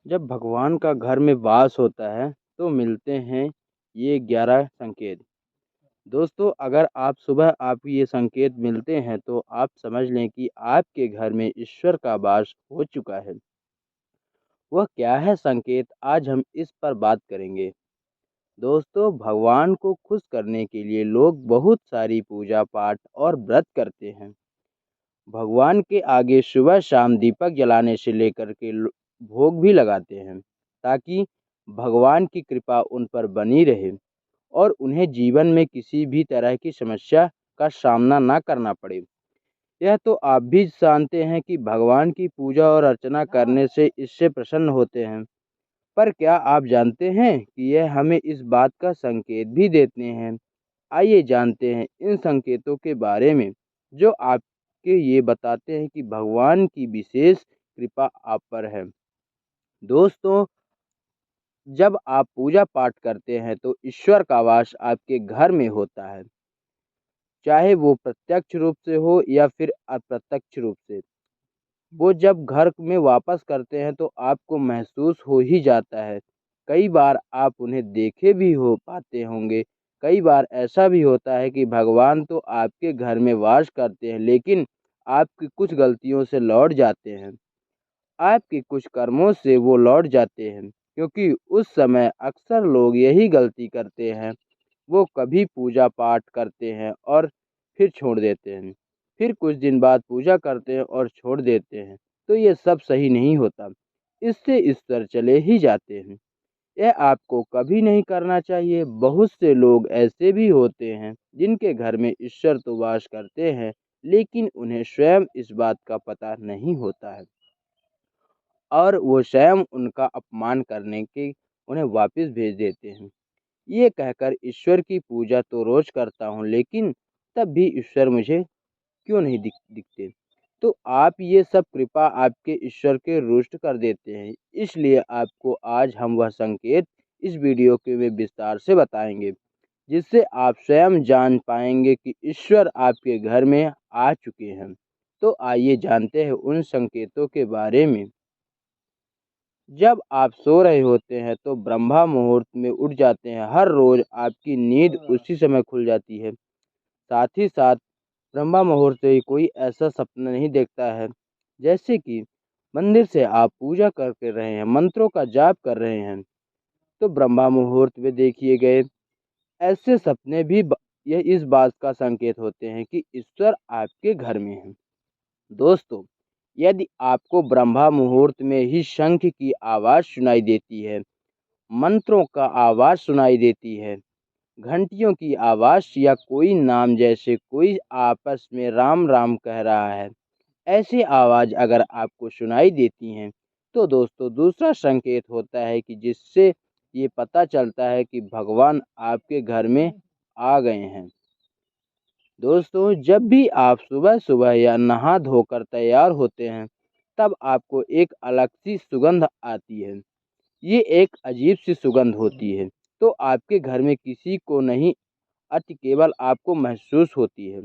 जब भगवान का घर में वास होता है तो मिलते हैं ये 11 संकेत। दोस्तों, अगर आप सुबह आप ये संकेत मिलते हैं तो आप समझ लें कि आपके घर में ईश्वर का वास हो चुका है। वह क्या है संकेत, आज हम इस पर बात करेंगे। दोस्तों, भगवान को खुश करने के लिए लोग बहुत सारी पूजा पाठ और व्रत करते हैं। भगवान के आगे सुबह शाम दीपक जलाने से लेकर के भोग भी लगाते हैं, ताकि भगवान की कृपा उन पर बनी रहे और उन्हें जीवन में किसी भी तरह की समस्या का सामना ना करना पड़े। यह तो आप भी जानते हैं कि भगवान की पूजा और अर्चना करने से इससे प्रसन्न होते हैं। पर क्या आप जानते हैं कि यह हमें इस बात का संकेत भी देते हैं। आइए जानते हैं इन संकेतों के बारे में, जो आपके ये बताते हैं कि भगवान की विशेष कृपा आप पर है। दोस्तों, जब आप पूजा पाठ करते हैं तो ईश्वर का वास आपके घर में होता है, चाहे वो प्रत्यक्ष रूप से हो या फिर अप्रत्यक्ष रूप से। वो जब घर में वापस करते हैं तो आपको महसूस हो ही जाता है। कई बार आप उन्हें देखे भी हो पाते होंगे। कई बार ऐसा भी होता है कि भगवान तो आपके घर में वास करते हैं, लेकिन आपकी कुछ गलतियों से लौट जाते हैं। आपके कुछ कर्मों से वो लौट जाते हैं, क्योंकि उस समय अक्सर लोग यही गलती करते हैं। वो कभी पूजा पाठ करते हैं और फिर छोड़ देते हैं, फिर कुछ दिन बाद पूजा करते हैं और छोड़ देते हैं। तो ये सब सही नहीं होता। इससे ईश्वर चले ही जाते हैं। यह आपको कभी नहीं करना चाहिए। बहुत से लोग ऐसे भी होते हैं जिनके घर में ईश्वर तो वास करते हैं, लेकिन उन्हें स्वयं इस बात का पता नहीं होता है और वो स्वयं उनका अपमान करने के उन्हें वापस भेज देते हैं, ये कहकर ईश्वर की पूजा तो रोज करता हूँ, लेकिन तब भी ईश्वर मुझे क्यों नहीं दिखते। तो आप ये सब कृपा आपके ईश्वर के रुष्ट कर देते हैं। इसलिए आपको आज हम वह संकेत इस वीडियो के में विस्तार से बताएंगे, जिससे आप स्वयं जान पाएंगे कि ईश्वर आपके घर में आ चुके हैं। तो आइए जानते हैं उन संकेतों के बारे में। जब आप सो रहे होते हैं तो ब्रह्मा मुहूर्त में उठ जाते हैं। हर रोज आपकी नींद उसी समय खुल जाती है। साथ ही साथ ब्रह्मा मुहूर्त से ही कोई ऐसा सपना नहीं देखता है, जैसे कि मंदिर से आप पूजा करके रहे हैं, मंत्रों का जाप कर रहे हैं, तो ब्रह्मा मुहूर्त में देखिए गए ऐसे सपने भी यह इस बात का संकेत होते हैं कि ईश्वर आपके घर में है। दोस्तों, यदि आपको ब्रह्मा मुहूर्त में ही शंख की आवाज़ सुनाई देती है, मंत्रों का आवाज़ सुनाई देती है, घंटियों की आवाज़ या कोई नाम जैसे कोई आपस में राम राम कह रहा है, ऐसी आवाज़ अगर आपको सुनाई देती हैं, तो दोस्तों दूसरा संकेत होता है कि जिससे ये पता चलता है कि भगवान आपके घर में आ गए हैं। दोस्तों, जब भी आप सुबह सुबह या नहा धोकर तैयार होते हैं, तब आपको एक अलग सी सुगंध आती है। ये एक अजीब सी सुगंध होती है, तो आपके घर में किसी को नहीं आती, केवल आपको महसूस होती है।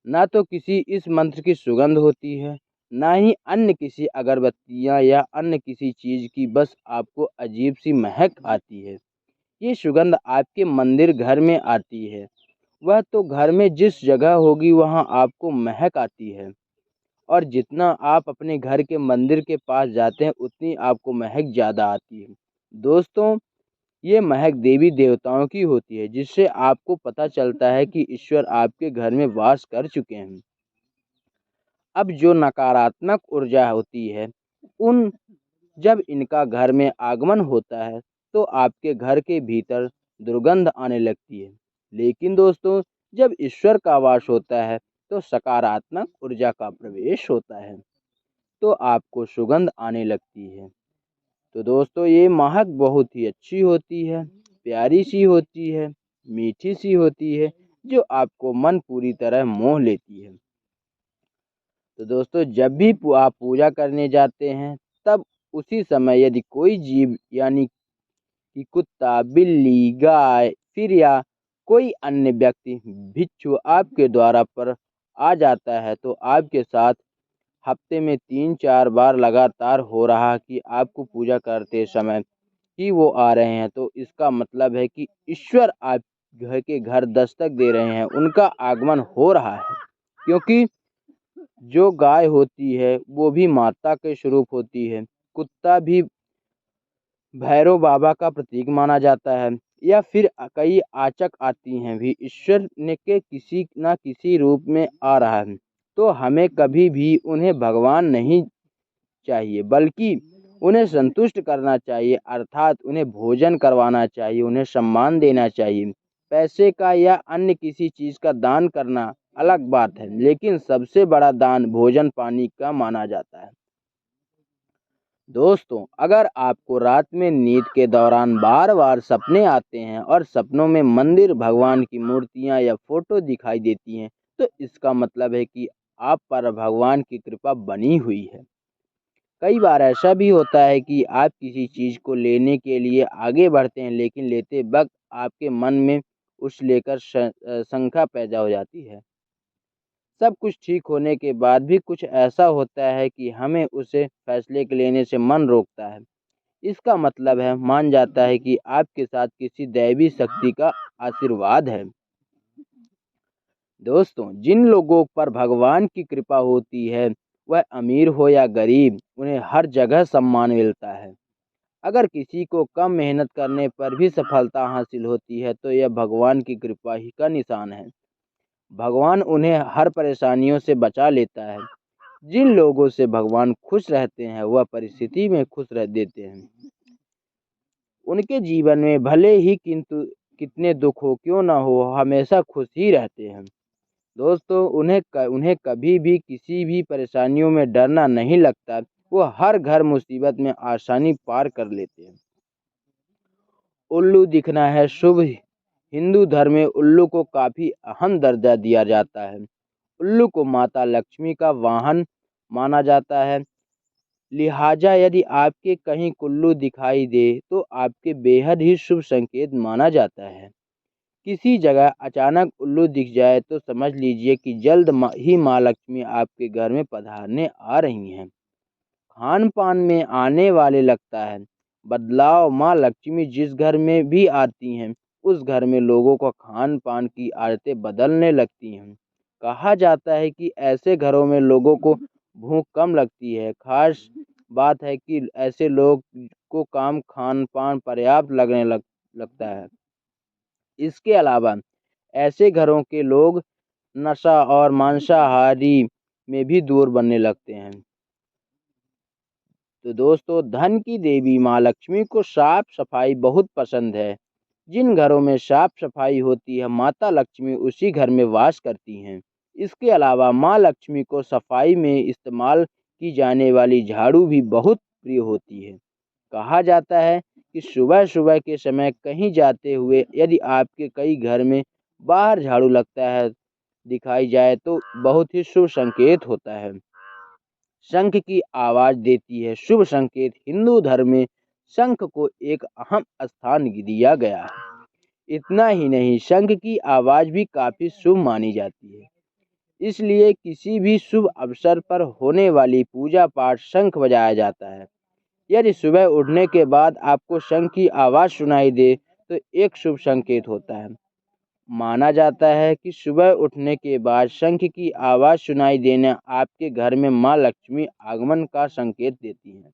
ना तो किसी इस मंत्र की सुगंध होती है, ना ही अन्य किसी अगरबत्तियाँ या अन्य किसी चीज़ की, बस आपको अजीब सी महक आती है। ये सुगंध आपके मंदिर घर में आती है। वह तो घर में जिस जगह होगी वहाँ आपको महक आती है, और जितना आप अपने घर के मंदिर के पास जाते हैं उतनी आपको महक ज़्यादा आती है। दोस्तों, ये महक देवी देवताओं की होती है, जिससे आपको पता चलता है कि ईश्वर आपके घर में वास कर चुके हैं। अब जो नकारात्मक ऊर्जा होती है, उन जब इनका घर में आगमन होता है तो आपके घर के भीतर दुर्गंध आने लगती है। लेकिन दोस्तों, जब ईश्वर का वास होता है तो सकारात्मक ऊर्जा का प्रवेश होता है, तो आपको सुगंध आने लगती है। तो दोस्तों, ये महक बहुत ही अच्छी होती है, प्यारी सी होती है, मीठी सी होती है, जो आपको मन पूरी तरह मोह लेती है। तो दोस्तों, जब भी आप पूजा करने जाते हैं, तब उसी समय यदि कोई जीव यानी कि कुत्ता, बिल्ली, गाय, फिर या कोई अन्य व्यक्ति भिक्षु आपके द्वार पर आ जाता है, तो आपके साथ हफ्ते में 3-4 बार लगातार हो रहा कि आपको पूजा करते समय कि वो आ रहे हैं, तो इसका मतलब है कि ईश्वर आप घर के घर दस्तक दे रहे हैं, उनका आगमन हो रहा है। क्योंकि जो गाय होती है वो भी माता के स्वरूप होती है, कुत्ता भी भैरव बाबा का प्रतीक माना जाता है, या फिर कई आचक आती हैं भी ईश्वर ने के किसी न किसी रूप में आ रहा है। तो हमें कभी भी उन्हें भगवान नहीं चाहिए, बल्कि उन्हें संतुष्ट करना चाहिए, अर्थात उन्हें भोजन करवाना चाहिए, उन्हें सम्मान देना चाहिए। पैसे का या अन्य किसी चीज़ का दान करना अलग बात है, लेकिन सबसे बड़ा दान भोजन पानी का माना जाता है। दोस्तों, अगर आपको रात में नींद के दौरान बार बार सपने आते हैं और सपनों में मंदिर, भगवान की मूर्तियां या फोटो दिखाई देती हैं, तो इसका मतलब है कि आप पर भगवान की कृपा बनी हुई है। कई बार ऐसा भी होता है कि आप किसी चीज़ को लेने के लिए आगे बढ़ते हैं, लेकिन लेते वक्त आपके मन में उस लेकर शंका पैदा हो जाती है। सब कुछ ठीक होने के बाद भी कुछ ऐसा होता है कि हमें उसे फैसले के लेने से मन रोकता है। इसका मतलब है मान जाता है कि आपके साथ किसी दैवी शक्ति का आशीर्वाद है। दोस्तों, जिन लोगों पर भगवान की कृपा होती है, वह अमीर हो या गरीब, उन्हें हर जगह सम्मान मिलता है। अगर किसी को कम मेहनत करने पर भी सफलता हासिल होती है, तो यह भगवान की कृपा ही का निशान है। भगवान उन्हें हर परेशानियों से बचा लेता है। जिन लोगों से भगवान खुश रहते हैं, वह परिस्थिति में खुश रह देते हैं। उनके जीवन में भले ही किंतु कितने दुख हो क्यों ना हो, हमेशा खुश ही रहते हैं। दोस्तों, उन्हें कभी भी किसी भी परेशानियों में डरना नहीं लगता। वो हर घर मुसीबत में आसानी पार कर लेते हैं। उल्लू दिखना है शुभ। हिंदू धर्म में उल्लू को काफी अहम दर्जा दिया जाता है। उल्लू को माता लक्ष्मी का वाहन माना जाता है। लिहाजा यदि आपके कहीं उल्लू दिखाई दे, तो आपके बेहद ही शुभ संकेत माना जाता है। किसी जगह अचानक उल्लू दिख जाए तो समझ लीजिए कि जल्द ही माँ लक्ष्मी आपके घर में पधारने आ रही हैं। खान पान में आने वाले लगता है बदलाव। माँ लक्ष्मी जिस घर में भी आती हैं, उस घर में लोगों को खान पान की आदतें बदलने लगती हैं। कहा जाता है कि ऐसे घरों में लोगों को भूख कम लगती है। खास बात है कि ऐसे लोग को काम खान पान पर्याप्त लगता है। इसके अलावा ऐसे घरों के लोग नशा और मांसाहारी में भी दूर बनने लगते हैं। तो दोस्तों, धन की देवी माँ लक्ष्मी को साफ सफाई बहुत पसंद है। जिन घरों में साफ सफाई होती है, माता लक्ष्मी उसी घर में वास करती हैं। इसके अलावा माँ लक्ष्मी को सफाई में इस्तेमाल की जाने वाली झाड़ू भी बहुत प्रिय होती है। कहा जाता है कि सुबह सुबह के समय कहीं जाते हुए यदि आपके कई घर में बाहर झाड़ू लगता है दिखाई जाए, तो बहुत ही शुभ संकेत होता है। शंख की आवाज देती है शुभ संकेत। हिंदू धर्म में शंख को एक अहम स्थान दिया गया है। इतना ही नहीं, शंख की आवाज भी काफी शुभ मानी जाती है। इसलिए किसी भी शुभ अवसर पर होने वाली पूजा पाठ शंख बजाया जाता है। यदि सुबह उठने के बाद आपको शंख की आवाज सुनाई दे, तो एक शुभ संकेत होता है। माना जाता है कि सुबह उठने के बाद शंख की आवाज सुनाई देना आपके घर में मां लक्ष्मी आगमन का संकेत देती है।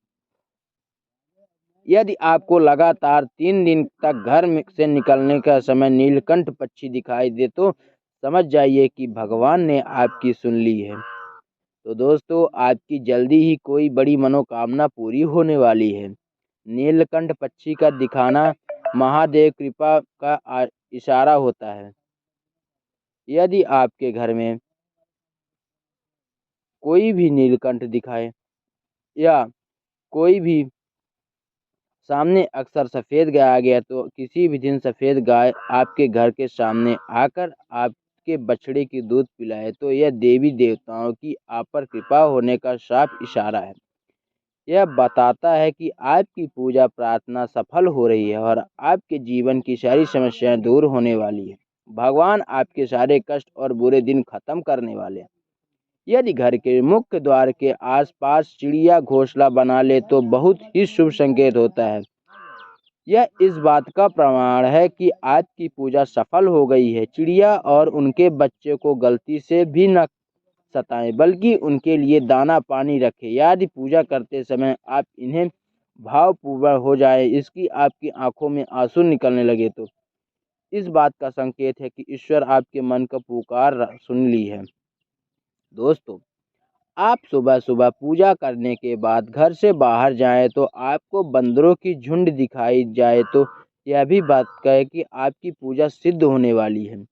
यदि आपको लगातार 3 दिन तक घर से निकलने का समय नीलकंठ पक्षी दिखाई दे, तो समझ जाइए कि भगवान ने आपकी सुन ली है। तो दोस्तों, आपकी जल्दी ही कोई बड़ी मनोकामना पूरी होने वाली है। नीलकंठ पक्षी का दिखाना महादेव कृपा का इशारा होता है। यदि आपके घर में कोई भी नीलकंठ दिखाए या कोई भी सामने अक्सर सफ़ेद गाय आ गया, तो किसी भी दिन सफ़ेद गाय आपके घर के सामने आकर आपके बछड़े की दूध पिलाए, तो यह देवी देवताओं की आप पर कृपा होने का साफ इशारा है। यह बताता है कि आपकी पूजा प्रार्थना सफल हो रही है और आपके जीवन की सारी समस्याएं दूर होने वाली है। भगवान आपके सारे कष्ट और बुरे दिन खत्म करने वाले हैं। यदि घर के मुख्य द्वार के आसपास चिड़िया घोंसला बना ले तो बहुत ही शुभ संकेत होता है। यह इस बात का प्रमाण है कि आपकी पूजा सफल हो गई है। चिड़िया और उनके बच्चे को गलती से भी न सताएं, बल्कि उनके लिए दाना पानी रखें। यदि पूजा करते समय आप इन्हें भावपूर्ण हो जाए, इसकी आपकी आंखों में आंसू निकलने लगे, तो इस बात का संकेत है कि ईश्वर आपके मन का पुकार सुन ली है। दोस्तों, आप सुबह सुबह पूजा करने के बाद घर से बाहर जाएं तो आपको बंदरों की झुंड दिखाई जाए तो यह भी बात कहे कि आपकी पूजा सिद्ध होने वाली है।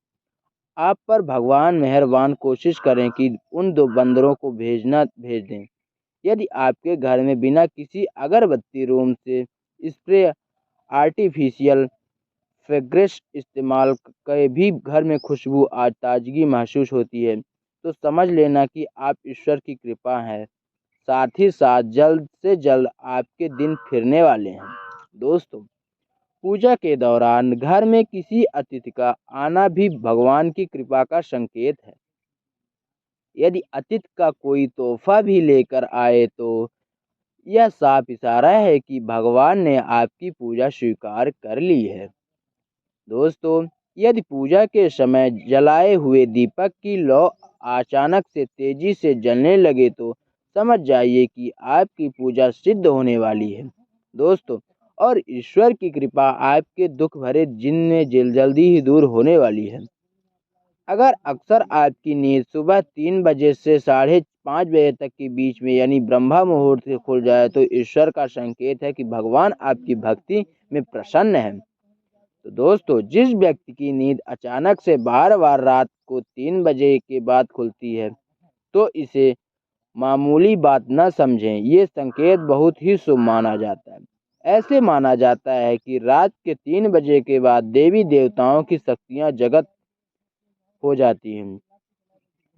आप पर भगवान मेहरबान, कोशिश करें कि उन दो बंदरों को भेज दें। यदि आपके घर में बिना किसी अगरबत्ती, रूम से स्प्रे, आर्टिफिशियल फ्रेग्रेंस इस्तेमाल के भी घर में खुशबू आज ताजगी महसूस होती है, तो समझ लेना कि आप ईश्वर की कृपा है। साथ ही साथ जल्द से जल्द आपके दिन फिरने वाले हैं। दोस्तों, पूजा के दौरान घर में किसी अतिथि का आना भी भगवान की कृपा का संकेत है। यदि अतिथि का कोई तोहफा भी लेकर आए तो यह साफ इशारा है कि भगवान ने आपकी पूजा स्वीकार कर ली है। दोस्तों, यदि पूजा के समय जलाए हुए दीपक की लौ अचानक से तेजी से जलने लगे तो समझ जाइए कि आपकी पूजा सिद्ध होने वाली है। दोस्तों, और ईश्वर की कृपा आपके दुख भरे दिन में जल्दी ही दूर होने वाली है। अगर अक्सर आपकी नींद सुबह 3 बजे से 5:30 बजे तक के बीच में यानी ब्रह्मा मुहूर्त से खुल जाए तो ईश्वर का संकेत है कि भगवान आपकी भक्ति में प्रसन्न है। तो दोस्तों, जिस व्यक्ति की नींद अचानक से बार बार रात को 3 बजे के बाद खुलती है तो इसे मामूली बात न समझें। ये संकेत बहुत ही शुभ माना जाता है। ऐसे माना जाता है कि रात के 3 बजे के बाद देवी देवताओं की शक्तियां जागृत हो जाती हैं,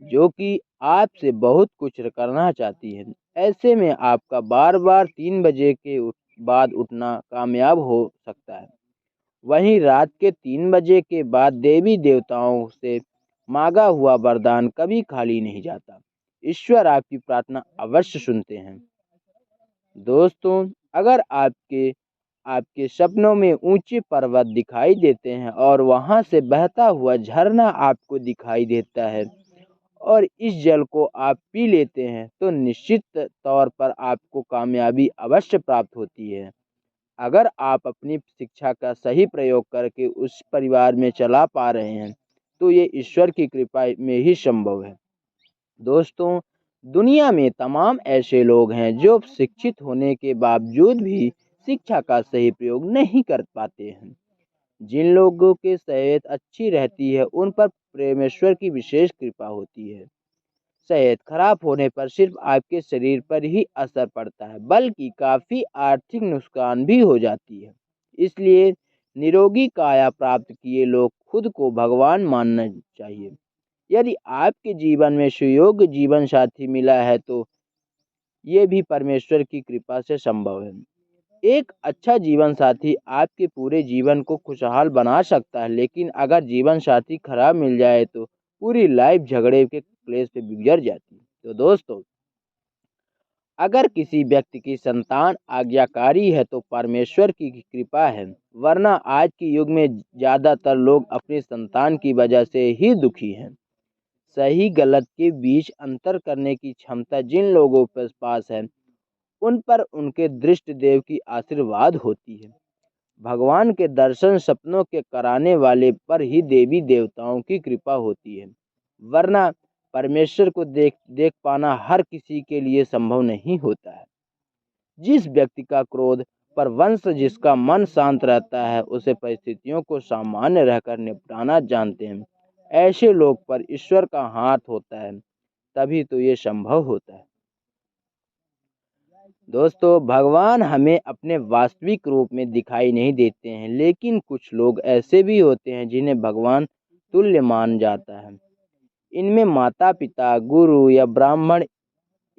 जो कि आपसे बहुत कुछ करना चाहती हैं। ऐसे में आपका बार बार 3 बजे के बाद उठना कामयाब हो सकता है। वहीं रात के 3 बजे के बाद देवी देवताओं से मांगा हुआ वरदान कभी खाली नहीं जाता। ईश्वर आपकी प्रार्थना अवश्य सुनते हैं। दोस्तों, अगर आपके सपनों में ऊंचे पर्वत दिखाई देते हैं और वहां से बहता हुआ झरना आपको दिखाई देता है और इस जल को आप पी लेते हैं तो निश्चित तौर पर आपको कामयाबी अवश्य प्राप्त होती है। अगर आप अपनी शिक्षा का सही प्रयोग करके उस परिवार में चला पा रहे हैं तो ये ईश्वर की कृपा में ही संभव है। दोस्तों, दुनिया में तमाम ऐसे लोग हैं जो शिक्षित होने के बावजूद भी शिक्षा का सही प्रयोग नहीं कर पाते हैं। जिन लोगों की सेहत अच्छी रहती है उन पर परमेश्वर की विशेष कृपा होती है। सेहत खराब होने पर सिर्फ आपके शरीर पर ही असर पड़ता है, बल्कि काफी आर्थिक नुकसान भी हो जाती है। इसलिए निरोगी काया प्राप्त किए लोग खुद को भगवान मानना चाहिए। यदि आपके जीवन में सुयोग्य जीवन साथी मिला है तो ये भी परमेश्वर की कृपा से संभव है। एक अच्छा जीवन साथी आपके पूरे जीवन को खुशहाल बना सकता है, लेकिन अगर जीवन साथी खराब मिल जाए तो पूरी लाइफ झगड़े के क्लेश पे गुजर जाती है। तो दोस्तों, अगर किसी व्यक्ति की संतान आज्ञाकारी है तो परमेश्वर की कृपा है, वरना आज के युग में ज्यादातर लोग अपनी संतान की वजह से ही दुखी हैं। सही गलत के बीच अंतर करने की क्षमता जिन लोगों के पास है उन पर उनके दृष्ट देव की आशीर्वाद होती है। भगवान के दर्शन सपनों के कराने वाले पर ही देवी देवताओं की कृपा होती है, वरना परमेश्वर को देख देख पाना हर किसी के लिए संभव नहीं होता है। जिस व्यक्ति का क्रोध पर वंश, जिसका मन शांत रहता है, उसे परिस्थितियों को सामान्य रहकर निपटाना जानते हैं। ऐसे लोग पर ईश्वर का हाथ होता है, तभी तो ये संभव होता है। दोस्तों, भगवान हमें अपने वास्तविक रूप में दिखाई नहीं देते हैं, लेकिन कुछ लोग ऐसे भी होते हैं जिन्हें भगवान तुल्य मान जाता है। इनमें माता पिता, गुरु या ब्राह्मण।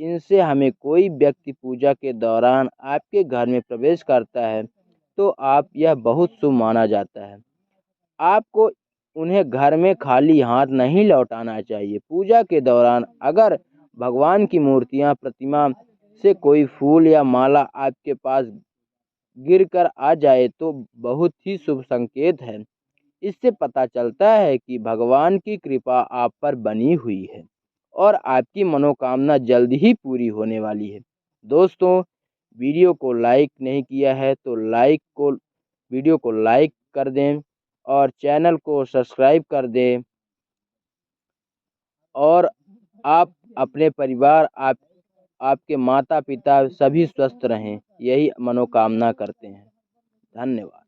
इनसे हमें कोई व्यक्ति पूजा के दौरान आपके घर में प्रवेश करता है तो आप यह बहुत शुभ माना जाता है। आपको उन्हें घर में खाली हाथ नहीं लौटाना चाहिए। पूजा के दौरान अगर भगवान की मूर्तियाँ प्रतिमा से कोई फूल या माला आपके पास गिर कर आ जाए तो बहुत ही शुभ संकेत है। इससे पता चलता है कि भगवान की कृपा आप पर बनी हुई है और आपकी मनोकामना जल्द ही पूरी होने वाली है। दोस्तों, वीडियो को लाइक नहीं किया है तो वीडियो को लाइक कर दें और चैनल को सब्सक्राइब कर दें और आप अपने परिवार आपके माता पिता सभी स्वस्थ रहें, यही मनोकामना करते हैं। धन्यवाद।